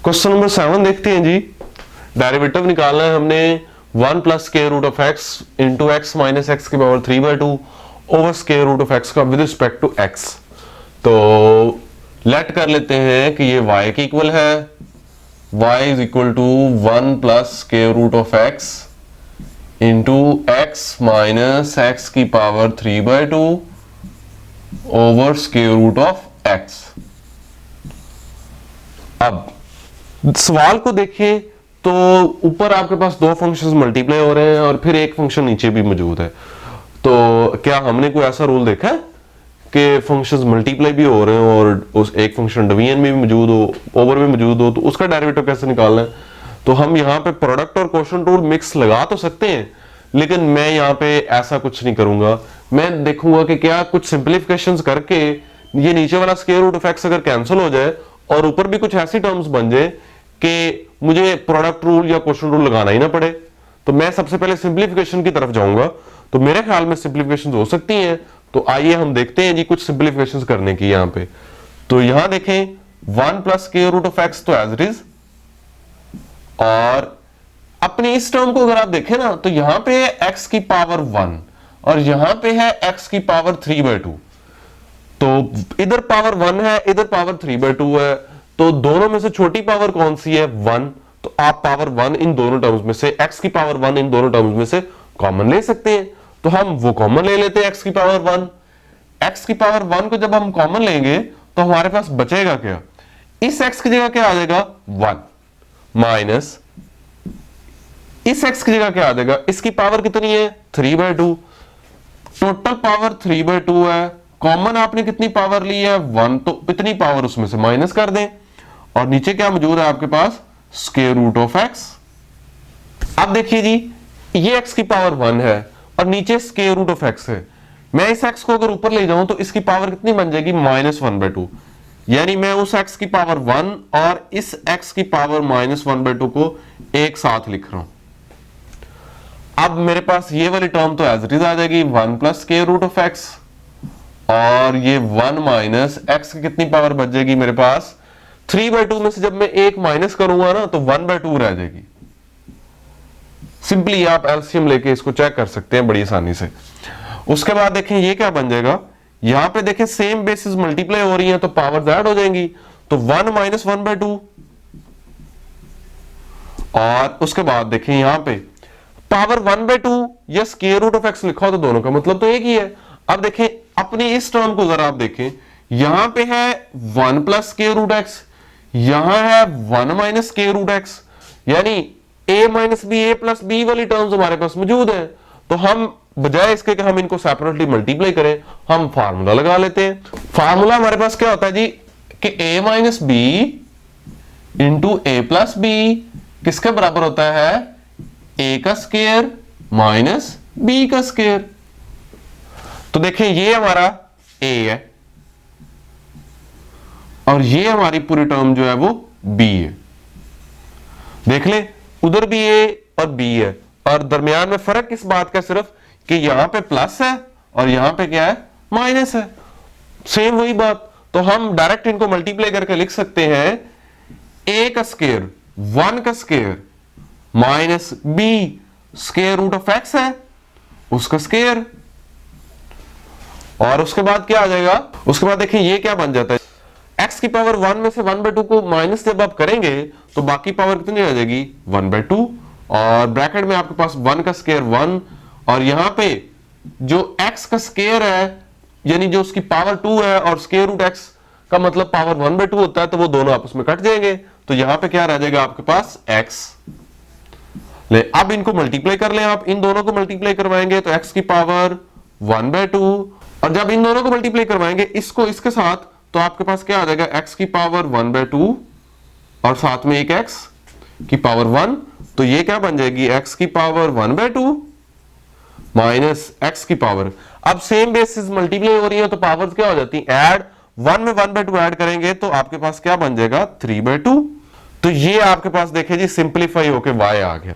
Question number 7 देखते हैं जी। Derivative निकालना है हमने 1 plus square root of x into x minus x की power 3/2 over square root of x का विद रिस्पेक्ट टू एक्स। तो लेट कर लेते हैं कि ये y की इक्वल है, y is equal to 1 plus square root of x into x minus x की power 3/2 over square root of x. अब सवाल को देखिए तो ऊपर आपके पास दो फंक्शंस मल्टीप्लाई हो रहे हैं और फिर एक फंक्शन नीचे भी मौजूद है। तो क्या हमने कोई ऐसा रूल देखा है कि फंक्शंस मल्टीप्लाई भी हो रहे हैं और उस एक फंक्शन डिवीजन में भी मौजूद हो, ओवर में मौजूद हो, तो उसका डेरिवेटिव कैसे निकालना है? तो हम यहाँ पे प्रोडक्ट और क्वोशंट रूल मिक्स लगा तो सकते हैं, लेकिन मैं यहाँ पे ऐसा कुछ नहीं करूंगा। मैं देखूंगा कि क्या कुछ सिंप्लीफिकेशंस करके ये नीचे वाला स्क्वायर रूट ऑफ एक्स अगर कैंसिल हो जाए और ऊपर भी कुछ ऐसी टर्म्स बन जाए कि मुझे प्रोडक्ट रूल या क्वोशंट रूल लगाना ही ना पड़े, तो मैं सबसे पहले सिंप्लीफिकेशन की तरफ जाऊंगा। तो मेरे ख्याल में सिंप्लीफिकेशन हो सकती हैं। तो आइए हम देखते हैं जी कुछ सिंप्लीफिकेशन करने की यहाँ पे। तो यहां देखें 1 plus square root of x तो एज इट इज, और अपनी इस टर्म को अगर आप देखें ना तो यहां पे है x की पावर 1 और यहां पे है x की पावर 3/2। तो इधर पावर 1 है, इधर पावर 3/2 है, तो दोनों में से छोटी पावर कौन सी है? 1। तो आप पावर 1 इन दोनों टर्म्स में से, x की पावर 1 इन दोनों टर्म्स में से कॉमन ले सकते हैं। तो हम वो कॉमन ले लेते हैं x की पावर 1। x की पावर 1 को जब हम कॉमन लेंगे तो हमारे पास बचेगा क्या? इस x की जगह क्या आ जाएगा? 1 माइनस इस x की जगह क्या आ जाएगा? इसकी पावर कितनी है? 3/2। टोटल पावर 3/2 है, कॉमन आपने कितनी पावर ली है? 1, तो इतनी पावर उसमें से माइनस कर दें और नीचे क्या मौजूद है आपके पास? Square root of x. अब देखिए जी, ये x की पावर 1 है और नीचे स्क्वायर रूट ऑफ एक्स है। मैं इस x को अगर ऊपर ले जाऊं तो इसकी पावर कितनी बन जाएगी? -1/2। यानी मैं उस x की पावर 1 और इस x की पावर -1/2 को एक साथ लिख रहा हूं। अब मेरे पास ये वाली टर्म तो एज इट इज आ जाएगी 1 plus square root of x, और ये 1 माइनस एक्स की कितनी पावर बच जाएगी मेरे पास? 3/2 में से जब मैं एक माइनस करूंगा ना तो 1/2 रह जाएगी। सिंपली आप एलसीएम लेके इसको चेक कर सकते हैं बड़ी आसानी से। उसके बाद देखें ये क्या बन जाएगा, यहां पे देखें सेम बेसिस मल्टीप्लाई हो रही है तो पावर्स ऐड हो जाएंगी। तो 1 माइनस 1/2, और उसके बाद देखें यहां पे पावर 1/2 या स्क्वायर रूट ऑफ एक्स लिखा हो तो दोनों का मतलब तो एक ही है। अब देखें अपनी इस टर्म को जरा आप देखें, यहां पे है 1 प्लस स्क्वायर रूट एक्स, यहां है 1 माइनस स्क्वायर रूट एक्स, यानी a minus b, a plus b वाली टर्म्स हमारे पास मौजूद है। तो हम बजाय इसके कि हम इनको सेपरेटली मल्टीप्लाई करें, हम फार्मूला लगा लेते हैं। फार्मूला हमारे पास क्या होता है जी कि a minus b into a plus b किसके बराबर होता है? a का स्क्वायर माइनस b का स्क्वायर। तो देखें ये हमारा a है और ये हमारी पूरी टर्म जो है वो b है। देख ले उधर भी a और b है, और दरमियान में फर्क किस बात का? सिर्फ कि यहां पे प्लस है और यहां पे क्या है? माइनस है। सेम वही बात। तो हम डायरेक्ट इनको मल्टीप्लाई करके लिख सकते हैं a का स्क्वायर 1 का square minus b square root of x है उसका स्क्वायर, और उसके बाद क्या आ जाएगा? उसके बाद देखिए ये क्या बन जाता है, x की पावर 1 में से 1/2 को माइनस जब आप करेंगे तो बाकी पावर कितनी आ जाएगी? 1/2, और ब्रैकेट में आपके पास 1 का स्क्वायर 1, और यहां पे जो x का स्क्वायर है यानी जो उसकी पावर 2 है और स्क्वायर रूट x का मतलब पावर 1/2 होता है, तो वो दोनों आपस में कट जाएंगे। तो यहां पे क्या रह जाएगा आपके पास? x। ले अब इनको मल्टीप्लाई कर ले, आप इन दोनों को मल्टीप्लाई करवाएंगे तो x की पावर 1/2, और जब इन दोनों को मल्टीप्लाई करवाएंगे इसको इसके साथ, तो आपके पास क्या आ जाएगा? x की पावर 1/2 और साथ में एक x की पावर 1, तो ये क्या बन जाएगी? x की पावर 1/2 माइनस x की पावर। अब सेम बेसिस मल्टीप्लाई हो रही है तो पावर्स क्या हो जाती है? ऐड। 1 में 1/2 ऐड करेंगे तो आपके पास क्या बन जाएगा? 3/2। तो ये आपके पास देखिए जी सिंप्लीफाई होके y आ गया।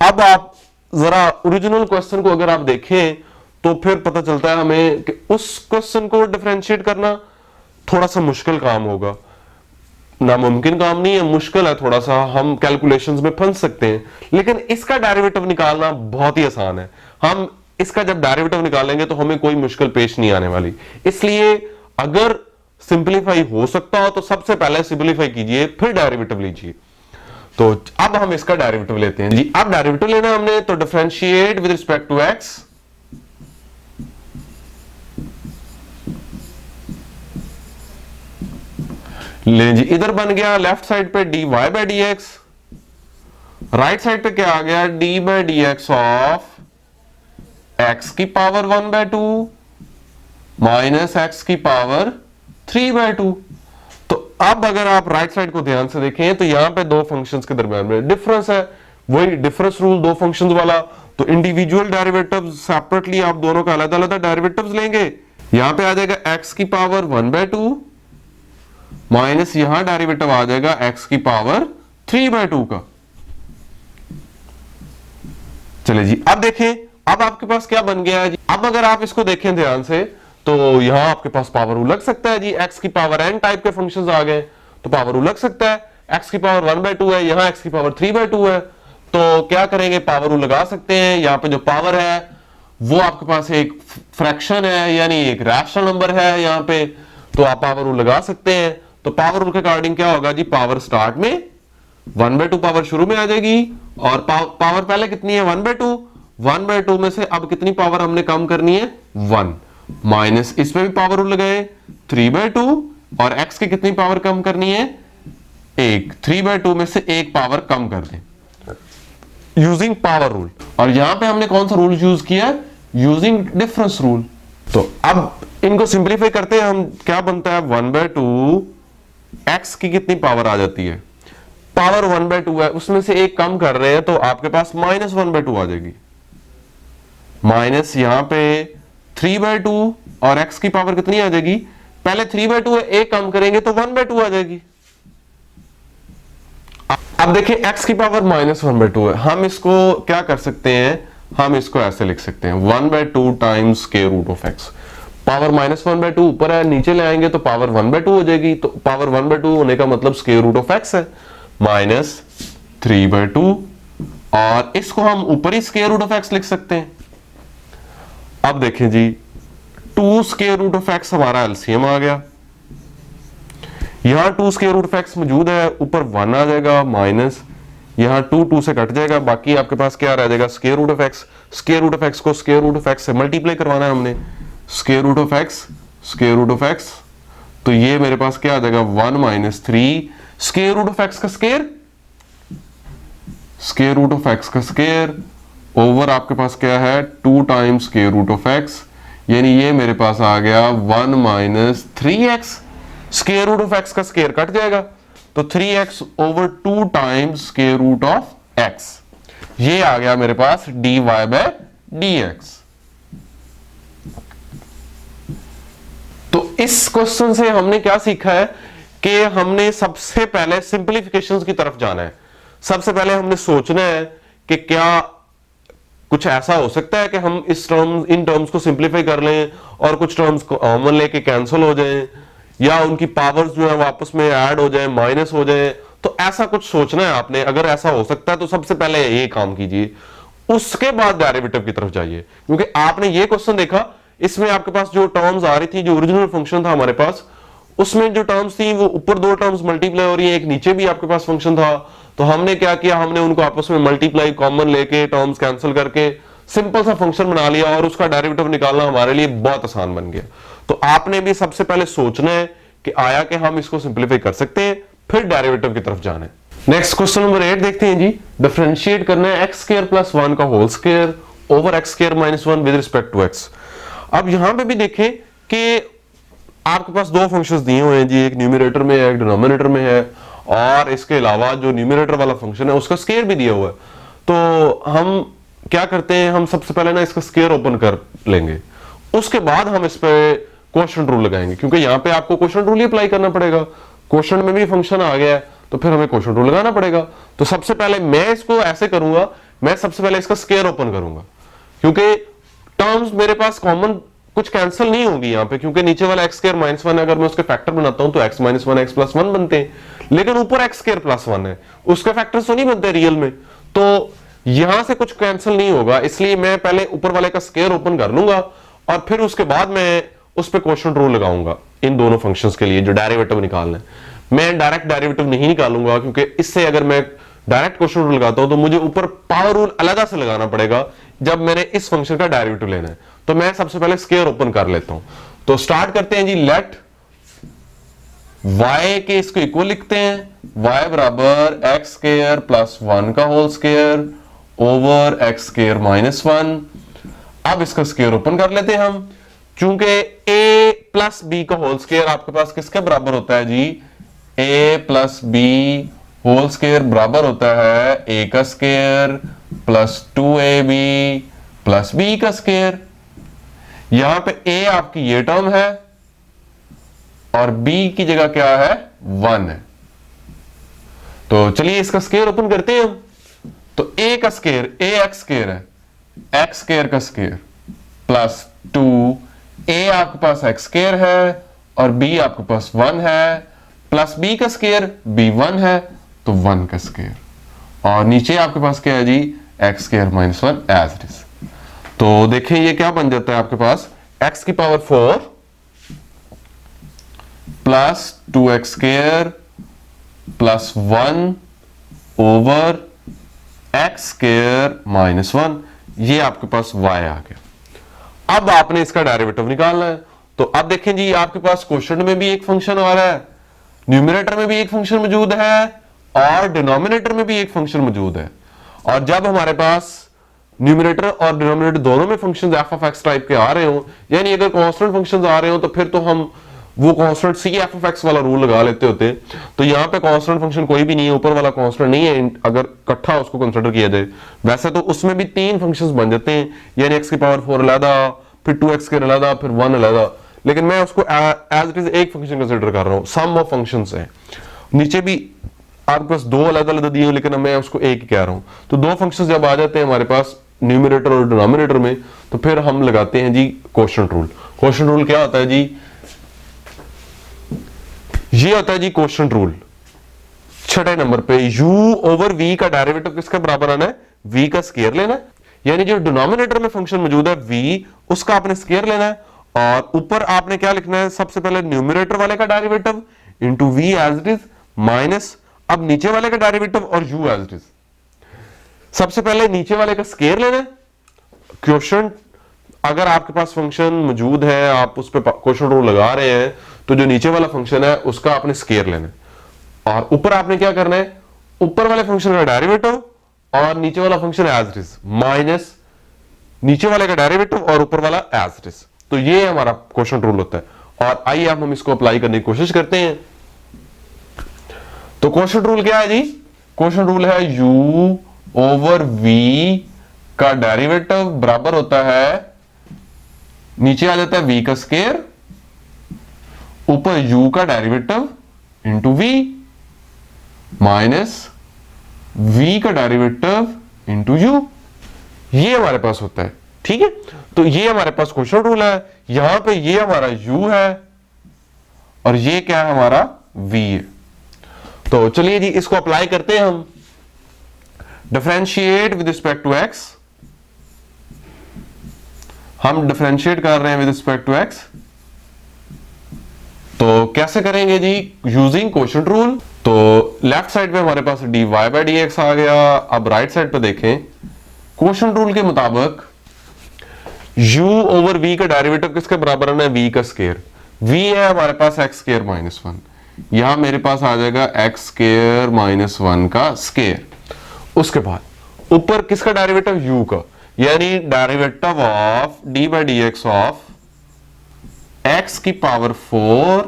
अब आप जरा ओरिजिनल क्वेश्चन को अगर आप देखें तो फिर पता चलता है हमें कि उस क्वेश्चन को डिफरेंशिएट करना थोड़ा सा मुश्किल काम होगा। नामुमकिन काम नहीं है, मुश्किल है थोड़ा सा, हम कैलकुलेशंस में फंस सकते हैं, लेकिन इसका डेरिवेटिव निकालना बहुत ही आसान है। हम इसका जब डेरिवेटिव निकालेंगे तो हमें कोई मुश्किल पेश नहीं आने वाली। इसलिए अगर सिंपलीफाई हो सकता हो तो सबसे पहले सिंपलीफाई कीजिए, फिर डेरिवेटिव लीजिए। तो अब हम इसका डेरिवेटिव लेते हैं जी। अब डेरिवेटिव लेना हमने, तो differentiate with respect to x, ले जी, इधर बन गया लेफ्ट साइड पे dy by d x, right side पे क्या आ गया, d by d x of x की पावर 1/2 माइनस एक्स की पावर 3/2। तो अब अगर आप राइट साइड को ध्यान से देखें तो यहां पे दो फंक्शंस के दरमियान में डिफरेंस है, वही डिफरेंस रूल दो फंक्शंस वाला। तो इंडिविजुअल डेरिवेटिव्स सेपरेटली आप दोनों का अलग अलग डेरिवेटिव्स लेंगे। यहां पे आ जाएगा एक्स की पावर 1/2 माइनस यहां डेरिवेटिव आ जाएगा एक्स की पावर 3/2 का। चलिए जी, अब देखें, अब आपके पास क्या बन गया है जी। अब अगर आप इसको देखें ध्यान से तो यहां आपके पास पावर रूल लग सकता है जी, एक्स की पावर n टाइप के फंक्शंस आ गए तो पावर रूल लग सकता है। एक्स की पावर 1/2 है, यहां एक्स की पावर 3/2 है, तो क्या करेंगे, पावर रूल लगा सकते हैं। यहां पे जो पावर है वो आपके पास एक फ्रैक्शन है, यानी एक रैशनल नंबर है यहां पे, तो आप पावर रूल लगा सकते हैं। तो पावर रूल के अकॉर्डिंग क्या होगा जी, पावर स्टार्ट में 1/2 पावर शुरू में आ जाएगी, और पावर पहले कितनी है 1/2, 1/2 में से अब कितनी पावर हमने कम करनी है 1, माइनस इसमें भी पावर रूल लगाए 3/2, और x की कितनी पावर कम करनी है 1, 3/2 में से एक पावर कम कर दें यूजिंग पावर रूल। और यहां पे हमने कौन सा रूल यूज किया, यूजिंग डिफरेंस रूल। तो अब इनको सिंपलीफाई करते हैं हम, क्या बनता है 1/2, x की कितनी पावर आ जाती है, पावर 1/2 है, उसमें से एक कम कर रहे हैं तो आपके पास -1/2 आ जाएगी, माइनस यहां पे 3/2, और x की पावर कितनी आ जाएगी, पहले 3/2 है, एक कम करेंगे तो 1/2 आ जाएगी। अब देखिए x की पावर -1/2 है, हम इसको क्या कर सकते हैं, हम इसको ऐसे लिख सकते हैं 1/2 times square root of x। Power -1/2 ऊपर है, नीचे ले आएंगे तो पावर 1/2 हो जाएगी, तो पावर 1/2 होने का मतलब स्क्वायर रूट ऑफ x है, माइनस 3/2, और इसको हम ऊपर ही स्क्वायर रूट ऑफ x लिख सकते हैं। अब देखें जी, 2 स्क्वायर रूट ऑफ x हमारा एलसीएम आ गया, यहां 2 स्क्वायर रूट ऑफ x मौजूद है, ऊपर 1 आ जाएगा, माइनस यहां 2 से कट जाएगा, बाकी आपके पास क्या रह जाएगा square root of x। Square root of x को स्क्वायर रूट ऑफ x से मल्टीप्लाई करवाना है हमने, square root of x square root of x, तो ये मेरे पास क्या आ जाएगा 1 minus 3 square root of x का square, square root of x का स्क्वायर ओवर आपके पास क्या है 2 times square root of x, यानी ये मेरे पास आ गया 1 minus 3x, square root of x का स्क्वायर कट जाएगा तो 3x over 2 times square root of x, ये आ गया मेरे पास dy बाय dx। तो इस क्वेश्चन से हमने क्या सीखा है कि हमने सबसे पहले सिंपलीफिकेशंस की तरफ जाना है। सबसे पहले हमने सोचना है कि क्या कुछ ऐसा हो सकता है कि हम इन टर्म्स को सिंपलीफाई कर लें और कुछ टर्म्स को कॉमन लेके कैंसिल हो जाएं, या उनकी पावर्स जो है वापस में ऐड हो जाए, माइनस हो जाए, तो ऐसा कुछ सोचना है आपने। अगर ऐसा हो सकता है तो सबसे पहले ये काम कीजिए, उसके बाद डेरिवेटिव की तरफ जाइए, क्योंकि आपने ये क्वेश्चन देखा, इसमें आपके पास जो टर्म्स आ रही थी, जो ओरिजिनल फंक्शन था हमारे पास, उसमें जो टर्म्स थी वो ऊपर 2 टर्म्स मल्टीप्लाई हो रही है, एक नीचे भी आपके पास फंक्शन था, तो हमने क्या किया, हमने उनको आपस में मल्टीप्लाई कॉमन लेके टर्म्स कैंसिल करके सिंपल सा फंक्शन बना लिया, और उसका डेरिवेटिव निकालना हमारे लिए बहुत आसान बन गया। तो आपने भी सबसे पहले सोचना है कि आया कि हम इसको सिंपलीफाई कर सकते हैं, फिर डेरिवेटिव की तरफ जाना है। नेक्स्ट क्वेश्चन नंबर 8 देखते हैं जी। डिफरेंशिएट करना है x स्क्वायर प्लस 1 का whole square over x square minus 1 with respect to x। अब यहां पे भी देखें कि आपके पास 2 फंक्शंस दिए हुए हैं जी, एक न्यूमरेटर में है, एक डिनोमिनेटर में है, और इसके अलावा जो न्यूमरेटर वाला फंक्शन है उसका स्क्वायर भी दिया हुआ है। तो हम क्या करते हैं, हम सबसे पहले ना इसका स्क्वायर ओपन कर लेंगे, उसके बाद हम इस पे क्वोशंट रूल लगाएंगे, क्योंकि यहां पे आपको क्वोशंट रूल ही अप्लाई करना पड़ेगा। क्वोशंट में भी फंक्शन आ गया है तो फिर हमें क्वोशंट रूल लगाना पड़ेगा। तो सबसे पहले मैं इसको ऐसे करूंगा, मैं सबसे पहले इसका स्क्वायर ओपन करूंगा, क्योंकि टर्म्स मेरे पास कॉमन कुछ कैंसिल नहीं होगी यहां पे, क्योंकि नीचे वाला x स्क्वायर माइनस 1 अगर मैं उसके फैक्टर बनाता हूं तो x माइनस 1 x प्लस 1 बनते हैं, लेकिन ऊपर एक्स स्क्वायर प्लस 1 है, उसके फैक्टर्स तो नहीं बनते रियल में, तो यहां से कुछ कैंसिल नहीं होगा, इसलिए मैं पहले ऊपर वाले का स्क्वायर ओपन कर लूंगा और फिर उसके बाद मैं उस पर क्वोशिएंट रूल लगाऊंगा इन दोनों फंक्शंस के लिए जो डेरिवेटिव निकालना है। मैं डायरेक्ट डेरिवेटिव नहीं निकालूंगा क्योंकि इससे अगर मैं डायरेक्ट क्वोशिएंट रूल लगाता हूं तो मुझे ऊपर पावर रूल अलग से लगाना पड़ेगा जब मैंने इस फंक्शन का डेरिवेटिव लेना है। तो मैं सबसे पहले स्क्वायर ओपन कर लेता हूं। तो स्टार्ट करते हैं जी, लेट y के इसको इक्वल लिखते हैं, y बराबर एक्स स्क्वायर प्लस 1 का whole square over x square minus 1। अब इसका स्क्वायर ओपन कर लेते हैं हम, चूंकि a प्लस बी का होल स्क्वायर आपके पास किसके बराबर होता है जी, a plus b whole square बराबर होता है a का square plus 2ab plus b का स्क्वायर। यहां पे a आपकी ये टर्म है और b की जगह क्या है, 1 है। तो चलिए इसका स्क्वायर ओपन करते हैं हम। तो a का स्क्वायर a एक्स स्क्वायर है, एक्स स्क्वायर का स्क्वायर प्लस 2, a आपके पास एक्स स्क्वायर है और b आपके पास 1 है, प्लस b का स्क्वायर b 1 है तो 1 का स्क्वायर, और नीचे आपके पास क्या है जी, x square minus 1 as it is. तो देखें ये क्या बन जाता है आपके पास, x की power 4 plus 2x square plus 1 over x square minus 1, ये आपके पास y आ गया। अब आपने इसका डेरिवेटिव निकालना है। तो अब देखें जी, आपके पास क्वोशिएंट में भी एक फंक्शन आ रहा है, न्यूमरेटर में भी एक फंक्शन मौजूद है और डिनोमिनेटर में भी एक फंक्शन मौजूद है। और जब हमारे पास न्यूमरेटर और डिनोमिनेटर दोनों में functions F of x type के आ रहे हो, यानी अगर कांस्टेंट फंक्शंस आ रहे हो तो फिर तो हम वो constant c f of x वाला रूल लगा लेते होते। तो यहाँ पे कांस्टेंट फंक्शन कोई भी नहीं है, ऊपर वाला कांस्टेंट नहीं है अगर इकट्ठा उसको कंसीडर किया जाए। वैसे तो उसमें भी 3 फंक्शंस बन जाते हैं, यानी एक्स की पावर 4 अलग, फिर 2x स्क्वायर अलग, फिर 1 अलग, लेकिन मैं उसको एज इट इज एक फंक्शन कंसीडर कर रहा हूँ। सम ऑफ फंक्शंस है, नीचे भी आपके पास 2 अलग अलग दिए हैं लेकिन मैं उसको एक ही कह रहा हूँ। तो 2 फंक्शंस जब आ जाते हैं हमारे पास न्यूमरेटर और डिनोमिनेटर में, तो फिर हम लगाते हैं जी क्वोशिएंट रूल। क्वोशिएंट रूल क्या होता है जी, ये होता है जी क्वोशिएंट रूल। छठे नंबर पे u ओवर v का डेरिवेटिव किसके बराबर आना है, v का स्क्वायर लेना है, यानी जो डिनोमिनेटर में फंक्शन मौजूद है v, उसका आपने स्क्वायर लेना है। और ऊपर आपने क्या लिखना है, सबसे पहले न्यूमरेटर वाले का derivative into v as it is minus, अब नीचे वाले का डेरिवेटिव और u एज इट इज। सबसे पहले नीचे वाले का स्क्वायर लेना है। क्वोशिएंट अगर आपके पास फंक्शन मौजूद है, आप उस पर क्वोशिएंट रूल लगा रहे हैं, तो जो नीचे वाला फंक्शन है उसका आपने स्क्वायर लेना है और ऊपर आपने क्या करना है, ऊपर वाले फंक्शन का डेरिवेटिव और नीचे वाला function as it is minus नीचे वाले का डेरिवेटिव और ऊपर वाला एज इट इज। तो ये हमारा क्वोशिएंट रूल होता है। और आइए अब हम इसको अप्लाई करने की कोशिश करते हैं। तो क्वोशिएंट रूल क्या है जी, क्वोशिएंट रूल है u ओवर v का डेरिवेटिव बराबर होता है, नीचे आ जाता है v का स्क्वायर ऊपर u का derivative into v minus v का डेरिवेटिव इंटू u, ये हमारे पास होता है। ठीक है, तो ये हमारे पास क्वोशिएंट रूल है। यहां पे ये हमारा u है और ये क्या है हमारा v है। तो चलिए जी इसको अप्लाई करते हैं हम। Differentiate with respect to x, हम डिफरेंशिएट कर रहे हैं विद रिस्पेक्ट टू x। तो कैसे करेंगे जी, यूजिंग क्वोशिएंट रूल। तो लेफ्ट साइड पे हमारे पास dy बाई dx आ गया। अब राइट साइड पे देखें, क्वोशिएंट रूल के मुताबिक u ओवर v का डेरिवेटिव किसके बराबर है, v का स्क्वायर। v है हमारे पास एक्स स्क्वायर माइनस 1, यहां मेरे पास आ जाएगा एक्स स्क्वायर माइनस 1 का स्क्वायर। उसके बाद ऊपर किसका डेरिवेटिव, u का, यानी derivative of d by d x of x की power 4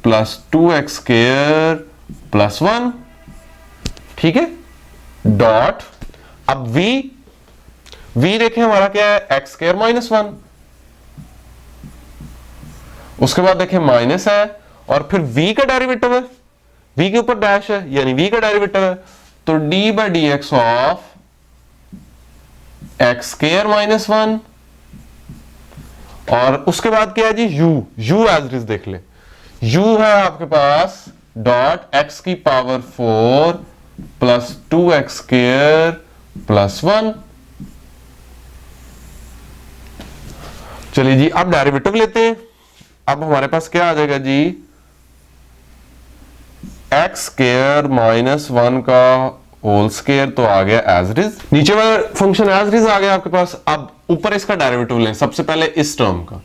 plus 2x square plus 1। ठीक है, डॉट अब v देखें हमारा क्या है, एक्स स्क्वायर माइनस 1। उसके बाद देखें माइनस है और फिर v का डेरिवेटिव है, v के ऊपर डैश है यानी v का डेरिवेटिव है। तो D by d x of x square minus 1 और उसके बाद क्या है जी u एज इट इज देख ले। u है आपके पास डॉट एक्स की power 4 plus 2x square plus 1। चलिए जी, अब डेरिवेटिव लेते हैं। अब हमारे पास क्या आ जाएगा जी, एक्स स्क्वायर माइनस 1 का होल स्क्वायर तो आ गया एज इट इज, नीचे वाला फंक्शन एज इट इज आ गया आपके पास। अब ऊपर इसका डेरिवेटिव लें, सबसे पहले इस टर्म का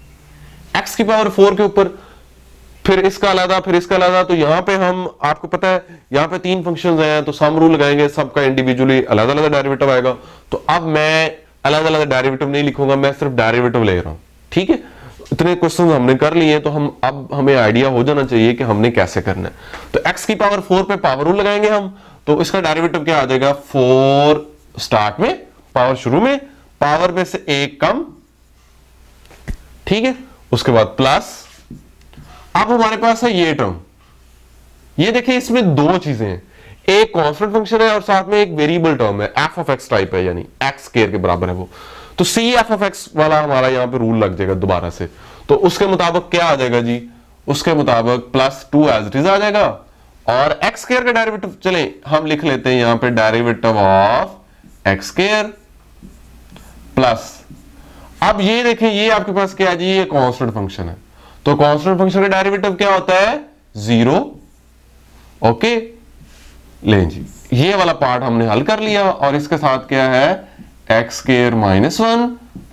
एक्स की पावर 4 के ऊपर, फिर इसका अलग, फिर इसका अलग। तो यहां पे हम, आपको पता है यहां पे 3 फंक्शंस हैं, तो सम रूल लगाएंगे, सबका इंडिविजुअली अलग अलग डेरिवेटिव आएगा। तो अब मैं अलग अलग डेरिवेटिव नहीं लिखूंगा, मैं सिर्फ डेरिवेटिव ले रहा हूं, ठीक है। इतने क्वेश्चन हमने कर लिए, तो हम अब हमें आइडिया हो जाना चाहिए कि हमने कैसे करना है। तो x की पावर 4 पे पावर रूल लगाएंगे हम, तो इसका डेरिवेटिव क्या आ जाएगा, 4 स्टार्ट में, पावर शुरू में, पावर में से 1 कम, ठीक है। उसके बाद प्लस, अब हमारे पास है ये टर्म, ये देखिए इसमें दो चीजें हैं, एक कांस्टेंट फंक्शन है और साथ में एक वेरिएबल टर्म है, एफ ऑफ एक्स टाइप है, यानी एक्स स्क्वायर के बराबर है वो। तो सी एफ ऑफ एक्स वाला हमारा यहां पे रूल लग जाएगा दोबारा से। तो उसके मुताबिक क्या आ जाएगा जी, उसके मुताबिक प्लस 2 एज इट इज आ जाएगा। और एक्स स्क्वायर का डेरिवेटिव, चले हम लिख लेते हैं यहां पे, derivative of x square plus, अब ये देखें ये आपके पास क्या है जी, ये कांस्टेंट फंक्शन है, तो कांस्टेंट फंक्शन का डेरिवेटिव क्या होता है, 0। ओके, लें जी, ये वाला पार्ट हमने हल कर लिया। और इसके साथ क्या है, एक्स स्क्वायर माइनस 1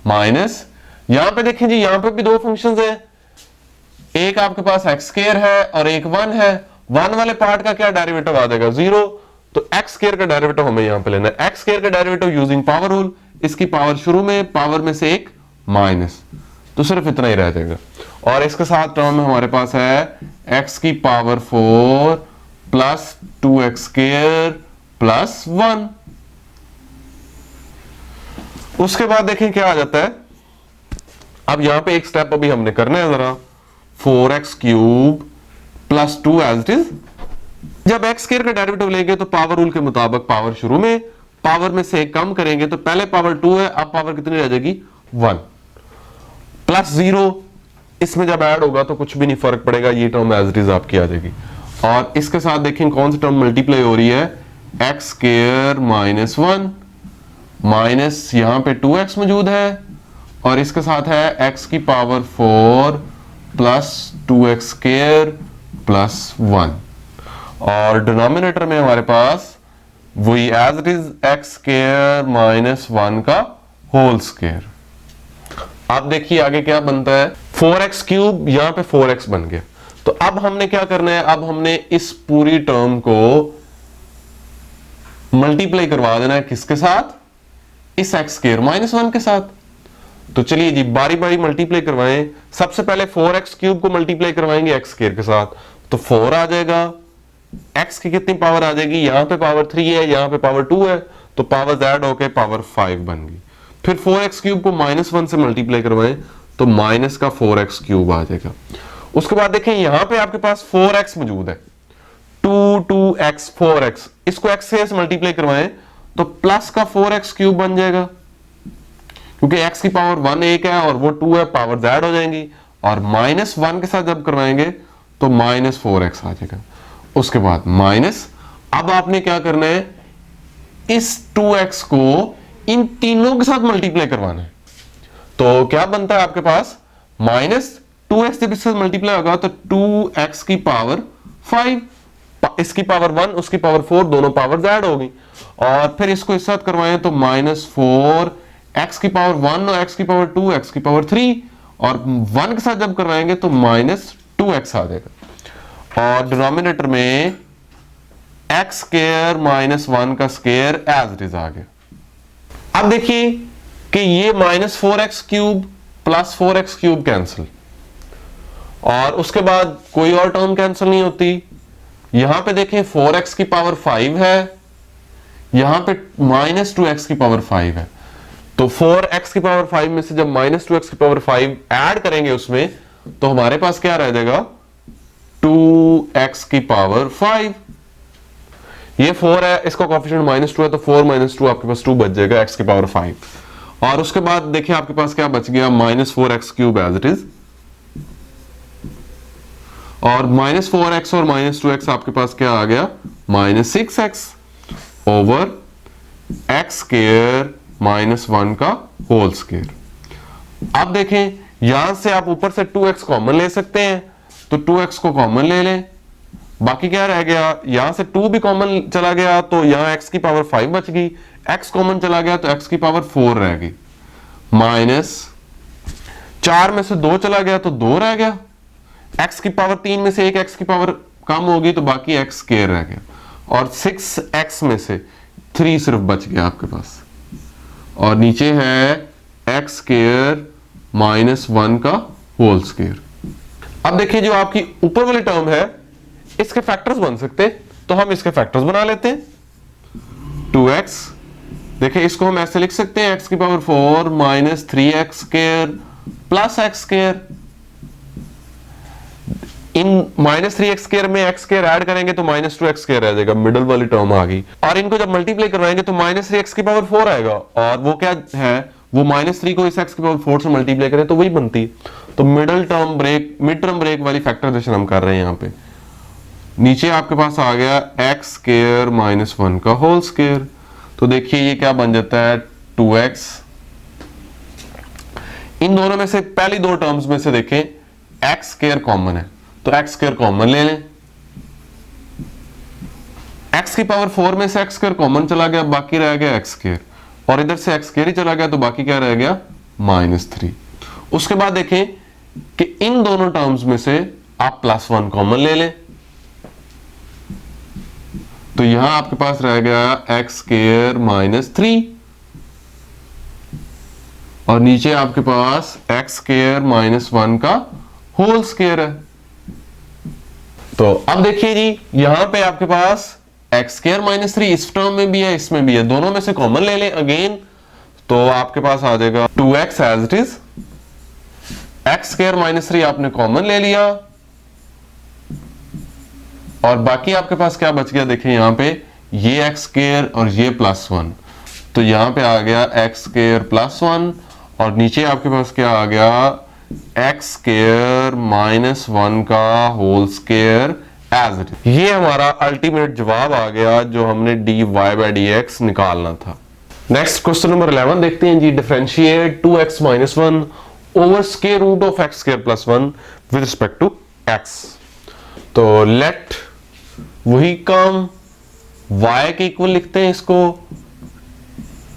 माइनस, यहां पे देखें जी, यहां पे भी दो फंक्शंस हैं, एक आपके पास एक्स स्क्वायर है और एक 1 है। 1 वाले पार्ट का क्या डेरिवेटिव आ जाएगा, 0। तो एक्स स्क्वायर का डेरिवेटिव हमें यहां पे लेना है, एक्स स्क्वायर का डेरिवेटिव यूजिंग पावर रूल, इसकी पावर शुरू में, पावर में से 1 माइनस, तो सिर्फ इतना ही रह जाएगा। और इसके साथ टर्म में हमारे पास है x की power 4 plus 2x square plus 1। उसके बाद देखें क्या आ जाता है, अब यहां पे एक स्टेप अभी हमने करना है जरा, 4x cube plus 2 as it is. जब x स्क्वायर का डेरिवेटिव लेंगे तो पावर रूल के मुताबिक पावर शुरू में, पावर में से 1 कम करेंगे, तो पहले पावर 2 है, अब पावर कितनी रह जाएगी, 1 प्लस 0, इसमें जब ऐड होगा तो कुछ भी नहीं फर्क पड़ेगा, ये टर्म एज इट इज आपकी आ जाएगी। और इसके साथ देखें कौन सी टर्म मल्टीप्लाई हो रही है, एक्स स्क्वायर माइनस 1 माइनस, यहां पे 2x मौजूद है, और इसके साथ है x की power 4 plus 2x square plus 1, और डिनोमिनेटर में हमारे पास वही as it is x square minus 1 का होल स्क्वायर। आप देखिए आगे क्या बनता है, 4x क्यूब, यहां पे 4x बन गया। तो अब हमने क्या करना है, अब हमने इस पूरी टर्म को मल्टीप्लाई करवा देना है, किसके साथ, इस x स्क्वायर माइनस 1 के साथ। तो चलिए जी बारी बारी मल्टीप्लाई करवाएं, सबसे पहले 4x क्यूब को मल्टीप्लाई करवाएंगे x स्क्वायर के साथ, तो 4 आ जाएगा, x की कितनी पावर आ जाएगी, यहां पे पावर 3 है, यहां पे पावर 2 है, तो पावर ऐड होके पावर 5 बन गई। फिर 4x क्यूब को माइनस 1 से मल्टीप्लाई करवाएं तो माइनस का 4x क्यूब आ जाएगा। उसके बाद देखें यहां पे आपके पास 4x मौजूद है, 2x 4x, इसको x से मल्टीप्लाई करवाएं तो प्लस का 4x क्यूब बन जाएगा, क्योंकि x की पावर 1 एक है और वो 2 है, पावर ऐड हो जाएंगी, और माइनस 1 के साथ जब करवाएंगे तो माइनस 4x आ जाएगा। उसके बाद माइनस, अब आपने क्या करना है, इस 2x को इन तीनों के साथ मल्टीप्लाई करवाना है, तो क्या बनता है आपके पास, माइनस 2x जब इससे मल्टीप्लाई होगा तो 2x की पावर 5, इसकी पावर 1 उसकी पावर 4, दोनों पावर ऐड हो गई, और फिर इसको इस साथ करवाएं तो माइनस 4 x की पावर 1 और x की पावर 2 x की पावर 3, और 1 के साथ जब करवाएंगे तो माइनस 2x आ जाएगा, और डिनोमिनेटर में x स्क्वायर माइनस 1 का स्क्वायर एज इट इज आ गया। अब देखिए कि ये minus 4x cube plus 4x cube cancel, और उसके बाद कोई और टर्म कैंसिल नहीं होती। यहां पे देखें 4x की पावर 5 है, यहां पे माइनस 2x की पावर 5 है, तो 4x की पावर 5 में से जब माइनस 2x की पावर 5 ऐड करेंगे उसमें, तो हमारे पास क्या रह जाएगा, 2x की पावर 5। ये 4 है, इसका कोएफिशिएंट माइनस 2 है, तो 4 माइनस 2 आपके पास 2 बच जाएगा, x की पावर 5। और उसके बाद देखिए आपके पास क्या बच गया, minus 4x cube as it is, और -4x और -2x आपके पास क्या आ गया, -6x ओवर x स्क्वायर -1 का होल स्क्वायर। अब देखें यहां से आप ऊपर से 2x कॉमन ले सकते हैं, तो 2x को कॉमन ले लें, बाकी क्या रह गया, यहां से 2 भी कॉमन चला गया तो यहां x की पावर 5 बच गई, x कॉमन चला गया तो x की पावर 4 रह गई, माइनस 4 में से 2 चला गया तो 2 रह गया, x की पावर 3 में से एक x की पावर कम होगी तो बाकी x स्क्वायर रह गया, और 6x में से 3 सिर्फ बच गया आपके पास, और नीचे है x स्क्वायर -1 का होल स्क्वायर। अब देखिए जो आपकी ऊपर वाली टर्म है इसके फैक्टर्स बन सकते हैं, तो हम इसके फैक्टर्स बना लेते हैं। 2x, देखिए इसको हम ऐसे लिख सकते हैं x की power 4 minus 3x square plus x square. इन -3x स्क्वायर में x स्क्वायर ऐड करेंगे तो -2x स्क्वायर आ जाएगा, मिडिल वाली टर्म आ गई, और इनको जब मल्टीप्लाई करवाएंगे तो -3x की पावर 4 आएगा, और वो क्या है, वो -3 को इस x की पावर 4 से मल्टीप्लाई करें तो वही बनती है। तो मिड टर्म ब्रेक वाली फैक्टराइजेशन हम कर रहे हैं यहाँ पे। नीचे आपके पास आ गया x स्क्वायर -1 का होल स्क्वायर, तो देखिए ये क्या बन जाता है 2x। इन दोनों में से पहली दो टर्म्स में से देखें x स्क्वायर कॉमन है, तो x स्क्वायर कॉमन ले लें, x की पावर 4 में से x स्क्वायर कॉमन चला गया, बाकी रह गया x स्क्वायर, और इधर से x स्क्वायर ही चला गया तो बाकी क्या रह गया -3। उसके बाद देखें कि इन दोनों टर्म्स में से आप +1 कॉमन ले लें, तो यहां आपके पास रह गया x स्क्वायर -3, और नीचे आपके पास x स्क्वायर -1 का होल स्क्वायर है। तो अब देखिए जी यहां पे आपके पास x स्क्वायर -3 इस टर्म में भी है इसमें भी है, दोनों में से कॉमन ले लें अगेन, तो आपके पास आ जाएगा 2x as it is, x square -3 आपने कॉमन ले लिया, और बाकी आपके पास क्या बच गया, देखिए यहां पे ये x स्क्वायर और ये +1, तो यहां पे आ गया x स्क्वायर +1, और नीचे आपके पास क्या आ गया x स्क्वायर -1 का whole square as it is. ये हमारा अल्टीमेट जवाब आ गया जो हमने dy/dx निकालना था। नेक्स्ट क्वेश्चन नंबर 11 देखते हैं जी। Differentiate 2x - 1 over square root of x square +1 with respect to x। तो लेट वही काम y के इक्वल लिखते हैं इसको,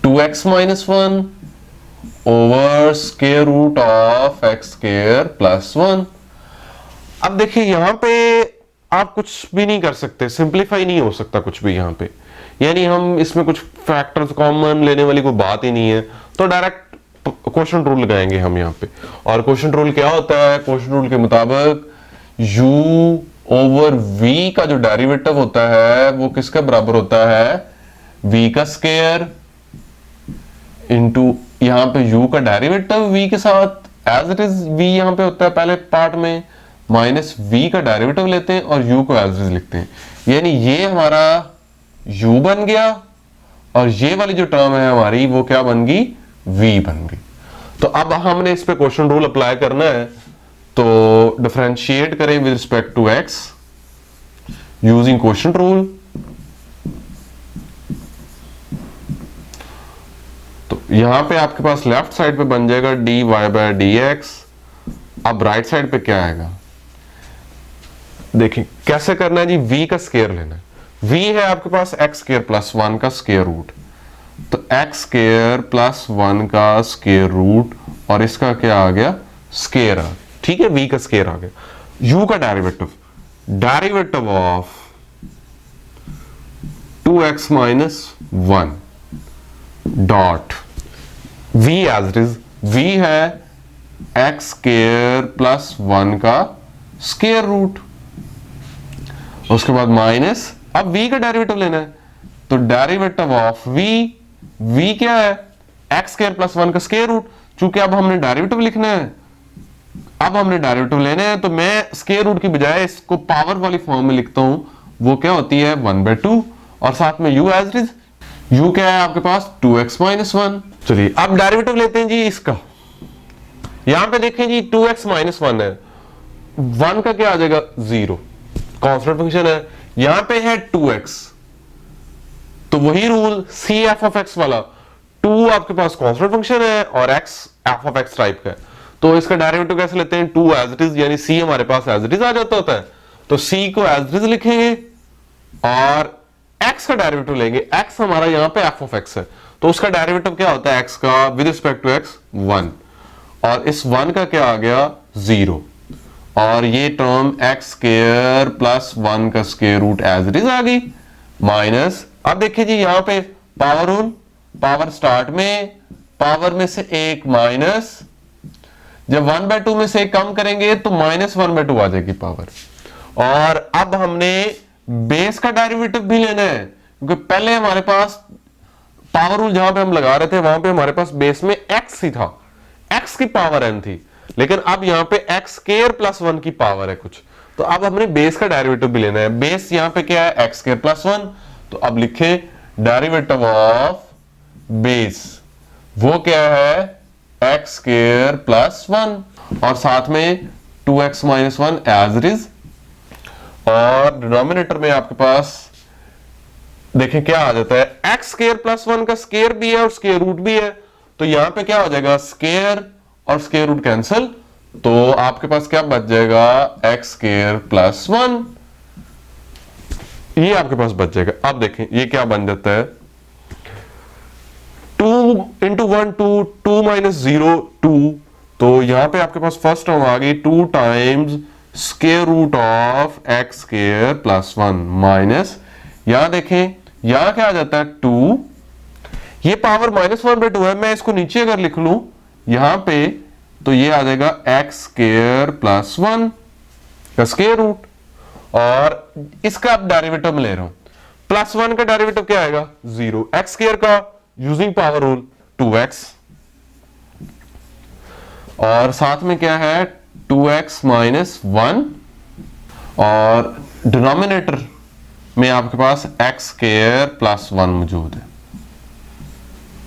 2x - 1 over square root of x square +1। अब देखिए यहां पे आप कुछ भी नहीं कर सकते, सिंपलीफाई नहीं हो सकता कुछ भी यहां पे, यानी हम इसमें कुछ फैक्टर्स कॉमन लेने वाली कोई बात ही नहीं है, तो डायरेक्ट क्वोशंट रूल लगाएंगे हम यहाँ पे। और क्वोशंट रूल क्या होता है, क्वोशंट रूल के मुताबिक u ओवर v का जो डेरिवेटिव होता है वो किसके बराबर होता है, v का स्क्वायर इंटू यहाँ पे u का डेरिवेटिव v के साथ एज इट इज v यहाँ पे होता है पहले पार्ट में, माइनस v का डेरिवेटिव लेते हैं और u को एज इट इज लिखते हैं, यानी ये हमारा u बन गया, और ये वाली जो टर्म है हमारी वो क्या बन गई, v बन गई। तो अब हमने इस पे क्वोशंट रूल अप्लाई करना है, तो डिफरेंशिएट करें with respect to x using quotient rule. तो यहां पे आपके पास लेफ्ट साइड पे बन जाएगा dy/dx। अब राइट साइड पे क्या आएगा, देखिए कैसे करना है जी, v का स्क्वायर लेना है, v है आपके पास x स्क्वायर +1 का स्क्वायर रूट, तो x स्क्वायर +1 का स्क्वायर रूट, और इसका क्या आ गया स्क्वायर, ठीक है, v का स्क्वायर आ गया। u का derivative of 2x - 1 dot v as it is, v है x स्क्वायर +1 का स्क्वायर रूट, उसके बाद माइनस, अब v का डेरिवेटिव लेना है, तो डेरिवेटिव ऑफ v क्या है, x स्क्वायर +1 का स्क्वायर रूट। चूंकि अब हमने डेरिवेटिव लिखना है, अब हमने डेरिवेटिव लेना है, तो मैं स्क्वायर रूट की बजाय इसको पावर वाली फॉर्म में लिखता हूं, वो क्या होती है 1/2, और साथ में u as it is, u क्या है आपके पास 2x - 1। चलिए अब डेरिवेटिव लेते हैं जी इसका, यहां पे देखें जी 2x - 1 है, 1 का क्या आ जाएगा 0, कांस्टेंट फंक्शन है। यहां पे है 2x, तो वही rule c f of x वाला, 2 आपके पास कांस्टेंट फंक्शन है और x f of x type का है, तो इसका डेरिवेटिव कैसे लेते हैं, 2 एज इट इज, यानी c हमारे पास एज इट इज आ जाता होता है, तो c को एज इट इज लिखेंगे और x का डेरिवेटिव लेंगे। x हमारा यहां पे f ऑफ x है, तो उसका डेरिवेटिव क्या होता है x का विद रिस्पेक्ट टू x 1, और इस 1 का क्या आ गया 0, और ये टर्म x स्क्वायर प्लस 1 का square root as it is आ गई, माइनस, अब देखिए जी यहां पे पावर रूल, पावर स्टार्ट में पावर में से एक माइनस, जब 1/2 में से एक कम करेंगे तो -1/2 आ जाएगी पावर। और अब हमने बेस का डेरिवेटिव भी लेना है, क्योंकि पहले हमारे पास पावर रूल जहां पे हम लगा रहे थे वहां पे हमारे पास बेस में x ही था, x की पावर n थी, लेकिन अब यहां पे x स्क्वायर प्लस 1 की पावर है कुछ, तो अब हमने बेस का डेरिवेटिव भी लेना है। बेस यहां पे क्या है x स्क्वायर प्लस 1, तो अब लिखे डेरिवेटिव ऑफ बेस, वो क्या है x स्क्वायर प्लस 1, और साथ में 2x minus 1 as it is, और डिनोमिनेटर में आपके पास देखें क्या आ जाता है, x स्क्वायर प्लस 1 का स्क्वायर भी है और स्क्वायर रूट भी है, तो यहां पे क्या हो जाएगा स्क्वायर और स्क्वायर रूट कैंसिल, तो आपके पास क्या बच जाएगा x स्क्वायर प्लस 1, ये आपके पास बच जाएगा। अब देखें ये क्या बन जाता है, 2 इंटू 1 2 माइनस 0 2, तो यहां पे आपके पास फर्स्ट टर्म आ गई 2 times square root of x square plus 1 minus, यहां देखें यहां क्या आ जाता है 2, ये पावर -1/2 है, मैं इसको नीचे अगर लिख लूं यहां पे, तो ये आ जाएगा x स्क्वायर प्लस 1 का स्क्वायर रूट, और इसका अब डेरिवेटिव में ले रहा हूं, प्लस 1 का डेरिवेटिव क्या आएगा 0, x स्क्वायर का यूजिंग पावर रूल 2x, और साथ में क्या है 2x माइनस 1, और डिनोमिनेटर में आपके पास x स्क्वायर प्लस 1 मौजूद है।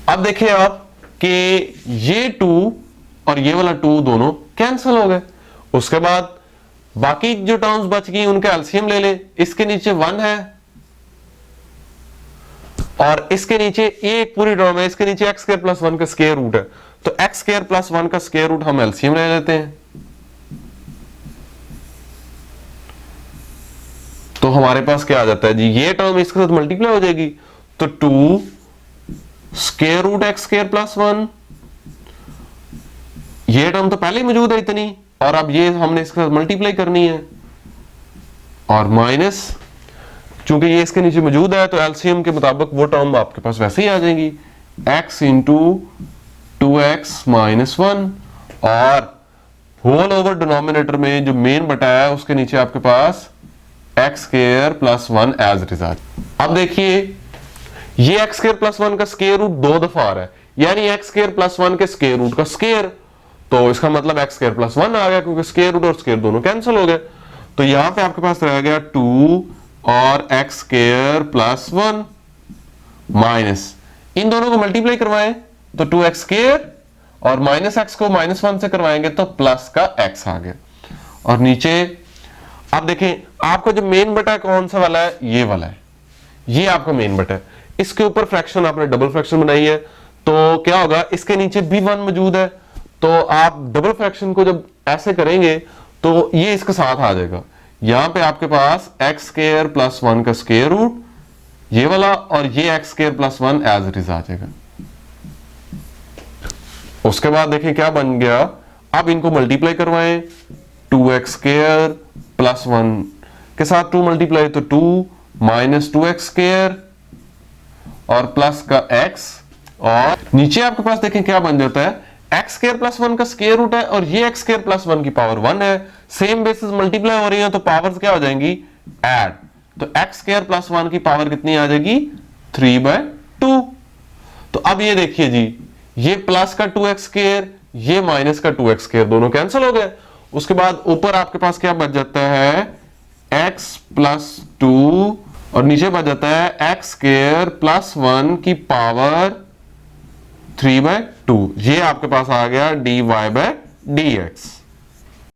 अब देखिए आप कि ये 2 और ये वाला 2 दोनों कैंसिल हो गए, उसके बाद बाकी जो टर्म्स बच गई उनका एलसीएम ले ले, इसके नीचे 1 है और इसके नीचे एक पूरी टर्म है, इसके नीचे x स्क्वायर प्लस 1 का स्क्वायर रूट है, तो x स्क्वायर प्लस 1 का स्क्वायर रूट हम एलसीएम ले लेते हैं, तो हमारे पास क्या आ जाता है जी, ये टर्म इसके साथ मल्टीप्लाई हो जाएगी, तो 2 square root x square plus 1, ये टर्म तो पहले ही मौजूद है इतनी, और अब ये हमने इसके साथ मल्टीप्लाई करनी है, और माइनस, चूंकि ये इसके नीचे मौजूद है तो एलसीएम के मुताबिक वो टर्म आपके पास वैसे ही आ जाएंगी, x इंटू 2x माइनस 1, और होल ओवर डिनोमिनेटर में जो मेन बटा है उसके नीचे आपके पास x square plus 1 as it is. अब देखिए ये x स्क्वायर प्लस 1 का स्क्वायर रूट 2 दफा आ रहा है, यानी x स्क्वायर प्लस 1 के स्क्वायर रूट का स्क्वायर, तो इसका मतलब x स्क्वायर प्लस 1 आ गया, क्योंकि स्क्वायर रूट और स्क्वायर दोनों कैंसिल हो गए, तो यहां पे आपके पास रह गया 2 और x स्क्वायर प्लस 1 माइनस, इन दोनों को मल्टीप्लाई करवाएं तो 2x स्क्वायर, और माइनस x को माइनस 1 से करवाएंगे तो प्लस का x आ गया, और नीचे अब देखें आपका जो मेन बटा कौन सा वाला है, ये वाला है, ये आपका मेन बटा है, इसके ऊपर फ्रैक्शन आपने डबल फ्रैक्शन बनाई है, तो क्या होगा इसके नीचे भी 1 मौजूद है, तो आप डबल फ्रैक्शन को जब ऐसे करेंगे तो ये इसके साथ आ जाएगा, यहां पे आपके पास x स्क्वायर प्लस 1 का स्क्वायर रूट ये वाला, और ये x square plus 1 as it is आ जाएगा। उसके बाद देखें क्या बन गया, अब इनको मल्टीप्लाई करवाएं, 2x स्क्वायर प्लस 1 के साथ 2 मल्टीप्लाई तो 2 माइनस 2x स्क्वायर और प्लस का x, और नीचे आपके पास देखें क्या बन जाता है, x स्क्वायर प्लस 1 का स्क्वायर रूट है और ये x स्क्वायर प्लस 1 की पावर 1 है, सेम बेसिस मल्टीप्लाई हो रही है तो पावर्स क्या हो जाएंगी ऐड, तो x स्क्वायर प्लस 1 की पावर कितनी आ जाएगी 3/2। तो अब ये देखिए जी, ये प्लस का 2x स्क्वायर, ये माइनस का 2x स्क्वायर दोनों कैंसिल हो गए, उसके बाद ऊपर आपके पास क्या बच जाता है x प्लस 2 और नीचे बच जाता है x स्क्वायर प्लस 1 की पावर 3/2, ये आपके पास आ गया dy/dx।